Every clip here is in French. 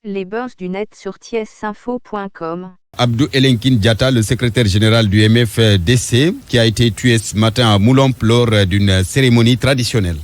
Les buzz du net sur tiesinfo.com. Abdou Elinkine Diatta, le secrétaire général du MFDC, qui a été tué ce matin à Moulomp lors d'une cérémonie traditionnelle.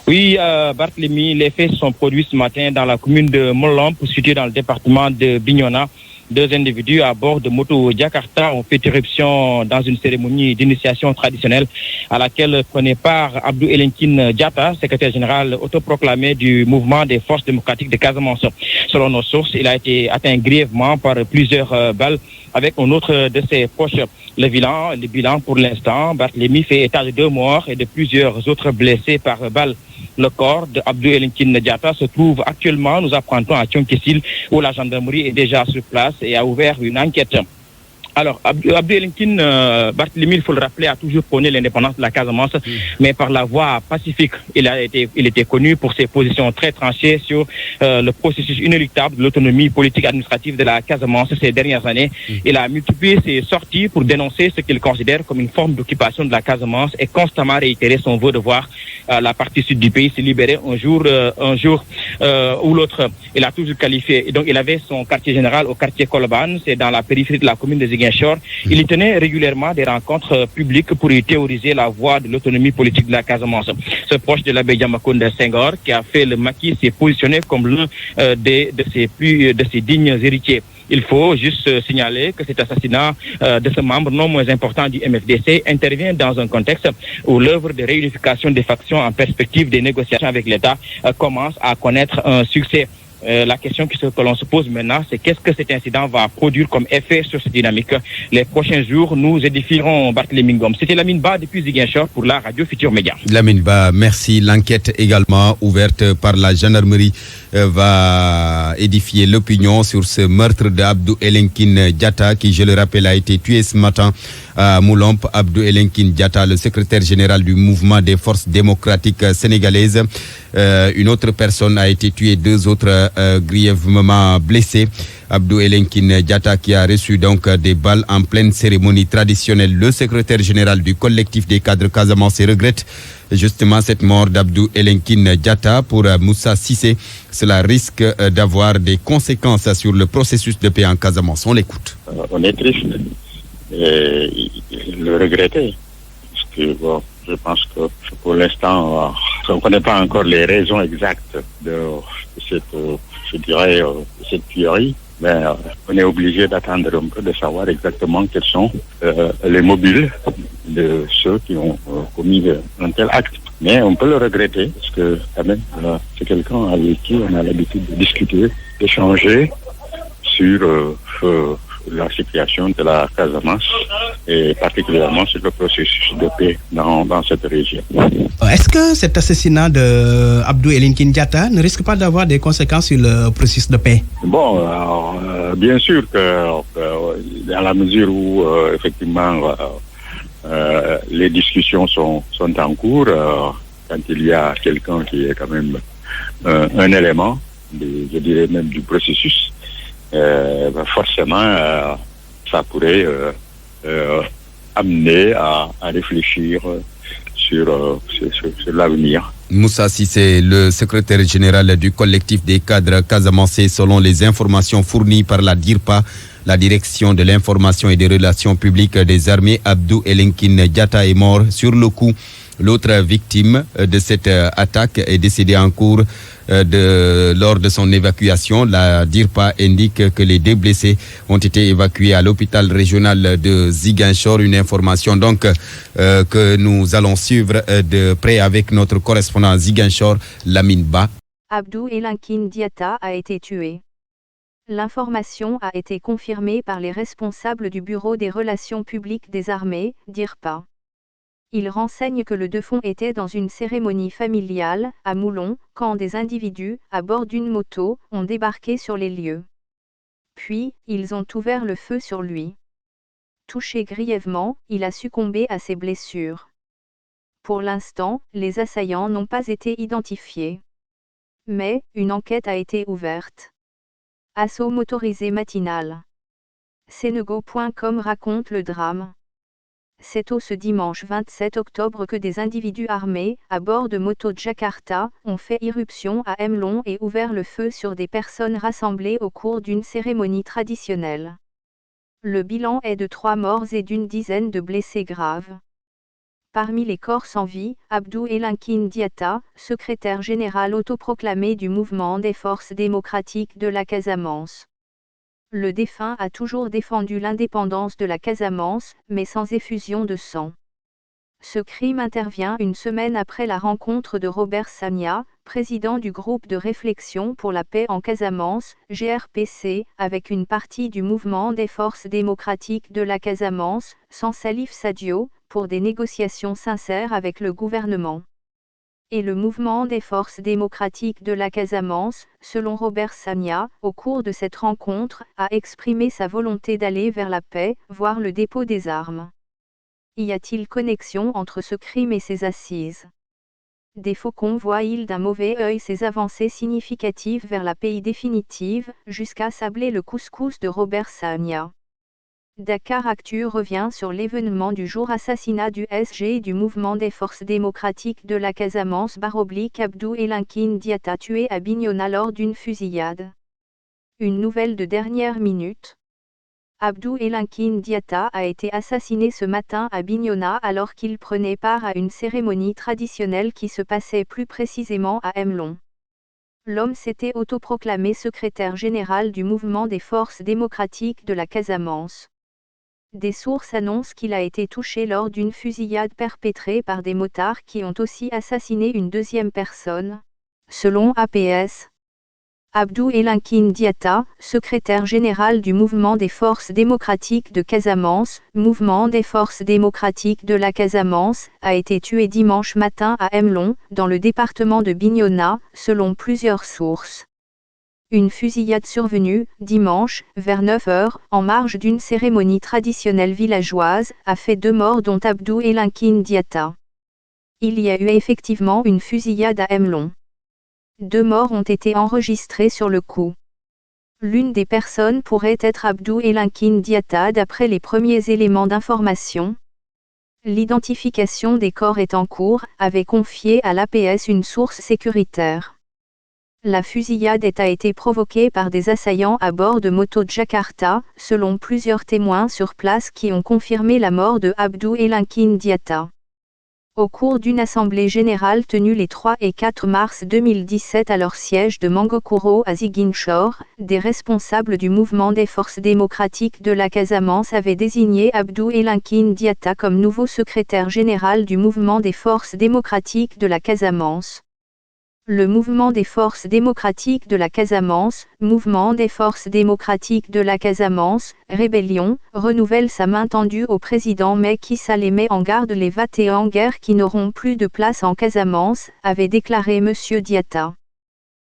Oui, Barthélemy, les faits sont produits ce matin dans la commune de Moulomp, située dans le département de Bignona. Deux individus à bord de moto Jakarta ont fait irruption dans une cérémonie d'initiation traditionnelle à laquelle prenait part Abdou Elinkine Diatta, secrétaire général autoproclamé du mouvement des forces démocratiques de Casamance. Selon nos sources, il a été atteint grièvement par plusieurs balles avec un autre de ses proches. Le bilan pour l'instant, Barthélemy fait état de 2 morts et de plusieurs autres blessés par balles. Le corps d'Abdou Elinkine Diatta se trouve actuellement, nous apprendons, à Thionkessil, où la gendarmerie est déjà sur place et a ouvert une enquête. Alors, Abdou Elinkine, Barthélemy, il faut le rappeler, a toujours prôné l'indépendance de la Casamance, mais par la voie pacifique. Il était connu pour ses positions très tranchées sur le processus inéluctable de l'autonomie politique administrative de la Casamance ces dernières années. Il a multiplié ses sorties pour dénoncer ce qu'il considère comme une forme d'occupation de la Casamance et constamment réitéré son vœu de voir la partie sud du pays se libérer un jour ou l'autre. Il a toujours qualifié. Et donc, il avait son quartier général au quartier Koloban, c'est dans la périphérie de la commune de Ziguinchor. Il y tenait régulièrement des rencontres publiques pour y théoriser la voie de l'autonomie politique de la Casamance. Ce proche de l'abbé Diamacoune Senghor, qui a fait le maquis, s'est positionné comme l'un de ses dignes héritiers. Il faut juste signaler que cet assassinat de ce membre non moins important du MFDC intervient dans un contexte où l'œuvre de réunification des factions en perspective des négociations avec l'État commence à connaître un succès. La question que l'on se pose maintenant, c'est qu'est-ce que cet incident va produire comme effet sur cette dynamique. Les prochains jours, nous édifierons Barthélemy Ngom. C'était Lamine Ba depuis Ziguinchor pour la radio Futur Média. Lamine Ba, merci. L'enquête également ouverte par la gendarmerie va édifier l'opinion sur ce meurtre d'Abdou Elinkine Diatta qui, je le rappelle, a été tué ce matin à Moulomp. Abdou Elinkine Diatta, le secrétaire général du mouvement des forces démocratiques sénégalaises. Une autre personne a été tuée, 2 autres grièvement blessés. Abdou Elinkine Diatta qui a reçu donc des balles en pleine cérémonie traditionnelle. Le secrétaire général du collectif des cadres Casamance regrette justement cette mort d'Abdou Elinkine Diatta. Pour Moussa Cissé, cela risque d'avoir des conséquences sur le processus de paix en Casamance. On l'écoute. On est triste et le regretter. Parce que bon, je pense que pour l'instant, on ne connaît pas encore les raisons exactes de cette tuerie. Mais on est obligé d'attendre un peu, de savoir exactement quels sont les mobiles de ceux qui ont commis un tel acte. Mais on peut le regretter, parce que quand même, c'est quelqu'un avec qui on a l'habitude de discuter, d'échanger sur la situation de la Casamance et particulièrement sur le processus de paix dans cette région. Est-ce que cet assassinat d'Abdou Elinkine Diatta ne risque pas d'avoir des conséquences sur le processus de paix? Bon, bien sûr que dans la mesure où effectivement les discussions sont en cours, quand il y a quelqu'un qui est quand même un élément, je dirais même du processus, forcément, ça pourrait amener à réfléchir sur l'avenir. Moussa Cissé, le secrétaire général du collectif des cadres casamançais, selon les informations fournies par la DIRPA, la direction de l'information et des relations publiques des armées, Abdou Elinkine Diatta est mort sur le coup. L'autre victime de cette attaque est décédée en cours lors de son évacuation. La DIRPA indique que les 2 blessés ont été évacués à l'hôpital régional de Ziguinchor. Une information donc que nous allons suivre de près avec notre correspondant à Ziguinchor, Lamine Ba. Abdou Elinkine Diatta a été tué. L'information a été confirmée par les responsables du Bureau des relations publiques des armées, DIRPA. Il renseigne que le défunt était dans une cérémonie familiale, à Moulon, quand des individus, à bord d'une moto, ont débarqué sur les lieux. Puis, ils ont ouvert le feu sur lui. Touché grièvement, il a succombé à ses blessures. Pour l'instant, les assaillants n'ont pas été identifiés. Mais, une enquête a été ouverte. Assaut motorisé matinal. Senego.com raconte le drame. C'est tôt ce dimanche 27 octobre que des individus armés, à bord de motos Jakarta, ont fait irruption à Emlon et ouvert le feu sur des personnes rassemblées au cours d'une cérémonie traditionnelle. Le bilan est de 3 morts et d'une dizaine de blessés graves. Parmi les corps sans vie, Abdou Elinkin Diatta, secrétaire général autoproclamé du mouvement des forces démocratiques de la Casamance. Le défunt a toujours défendu l'indépendance de la Casamance, mais sans effusion de sang. Ce crime intervient une semaine après la rencontre de Robert Sagna, président du groupe de réflexion pour la paix en Casamance, GRPC, avec une partie du mouvement des forces démocratiques de la Casamance, sans Salif Sadio, pour des négociations sincères avec le gouvernement. Et le mouvement des forces démocratiques de la Casamance, selon Robert Sagna, au cours de cette rencontre, a exprimé sa volonté d'aller vers la paix, voire le dépôt des armes. Y a-t-il connexion entre ce crime et ses assises? Des faucons voient-ils d'un mauvais œil ces avancées significatives vers la paix définitive, jusqu'à sabler le couscous de Robert Sagna? Dakaractu revient sur l'événement du jour assassinat du SG du mouvement des forces démocratiques de la Casamance / Abdou Elinkin Diatta tué à Bignona lors d'une fusillade. Une nouvelle de dernière minute. Abdou Elinkin Diatta a été assassiné ce matin à Bignona alors qu'il prenait part à une cérémonie traditionnelle qui se passait plus précisément à Emlon. L'homme s'était autoproclamé secrétaire général du mouvement des forces démocratiques de la Casamance. Des sources annoncent qu'il a été touché lors d'une fusillade perpétrée par des motards qui ont aussi assassiné une deuxième personne. Selon APS, Abdou Elinkin Diatta, secrétaire général du mouvement des forces démocratiques de Casamance, mouvement des forces démocratiques de la Casamance, a été tué dimanche matin à Emlon, dans le département de Bignona, selon plusieurs sources. Une fusillade survenue, dimanche, vers 9h, en marge d'une cérémonie traditionnelle villageoise, a fait 2 morts dont Abdou Elinkin Diatta. Il y a eu effectivement une fusillade à Emlon. 2 morts ont été enregistrés sur le coup. L'une des personnes pourrait être Abdou Elinkin Diatta d'après les premiers éléments d'information. L'identification des corps est en cours, avait confié à l'APS une source sécuritaire. La fusillade a été provoquée par des assaillants à bord de motos Jakarta, selon plusieurs témoins sur place qui ont confirmé la mort de Abdou Elinkin Diatta. Au cours d'une assemblée générale tenue les 3 et 4 mars 2017 à leur siège de Mangokoro à Ziguinchor, des responsables du mouvement des forces démocratiques de la Casamance avaient désigné Abdou Elinkin Diatta comme nouveau secrétaire général du mouvement des forces démocratiques de la Casamance. Le mouvement des forces démocratiques de la Casamance, mouvement des forces démocratiques de la Casamance, rébellion, renouvelle sa main tendue au président Macky Sall et met en garde les Vaté en guerre qui n'auront plus de place en Casamance, avait déclaré M. Diatta.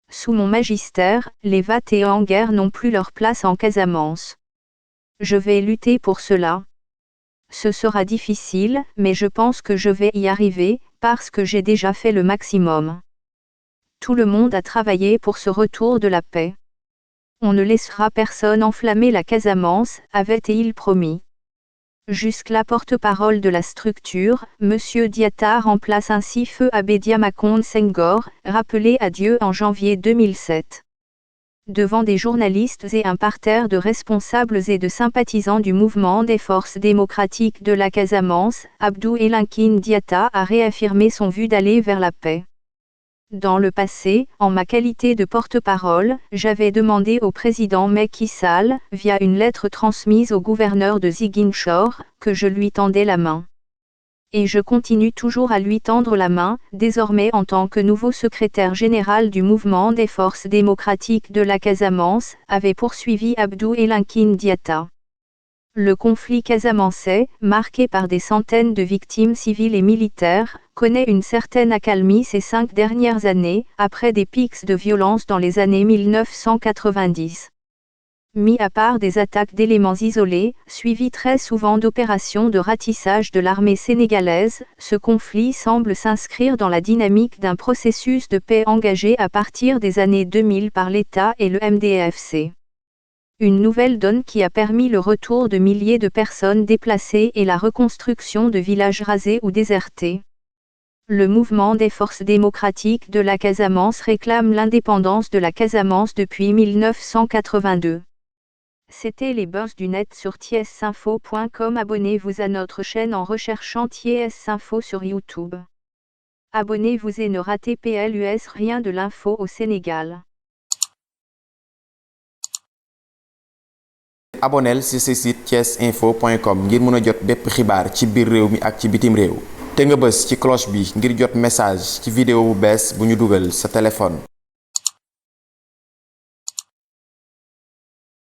Sous mon magistère, les Vaté en guerre n'ont plus leur place en Casamance. Je vais lutter pour cela. Ce sera difficile, mais je pense que je vais y arriver, parce que j'ai déjà fait le maximum. Tout le monde a travaillé pour ce retour de la paix. On ne laissera personne enflammer la Casamance, avait-il promis. Jusque-là porte-parole de la structure, M. Diatta remplace ainsi Feu Abédia Makonde Senghor, rappelé à Dieu en janvier 2007. Devant des journalistes et un parterre de responsables et de sympathisants du mouvement des forces démocratiques de la Casamance, Abdou Elinkin Diatta a réaffirmé son vue d'aller vers la paix. Dans le passé, en ma qualité de porte-parole, j'avais demandé au président Macky Sall, via une lettre transmise au gouverneur de Ziguinchor, que je lui tendais la main. Et je continue toujours à lui tendre la main, désormais en tant que nouveau secrétaire général du mouvement des forces démocratiques de la Casamance, avait poursuivi Abdou Elinkin Diatta. Le conflit casamançais, marqué par des centaines de victimes civiles et militaires, connaît une certaine accalmie ces 5 dernières années, après des pics de violence dans les années 1990. Mis à part des attaques d'éléments isolés, suivies très souvent d'opérations de ratissage de l'armée sénégalaise, ce conflit semble s'inscrire dans la dynamique d'un processus de paix engagé à partir des années 2000 par l'État et le MDFC. Une nouvelle donne qui a permis le retour de milliers de personnes déplacées et la reconstruction de villages rasés ou désertés. Le mouvement des forces démocratiques de la Casamance réclame l'indépendance de la Casamance depuis 1982. C'était les buzz du net sur tiesinfo.com. Abonnez-vous à notre chaîne en recherchant Tiesinfo sur YouTube. Abonnez-vous et ne ratez plus rien de l'info au Sénégal. abonneel ci sa site tiesinfo.com ngir mën a jot bépp xibaar ci biir réew mi ak ci bitim réew te nga bës ci cloche bi ngir jot message ci vidéo bu bees bu ñu dugal sa téléphone.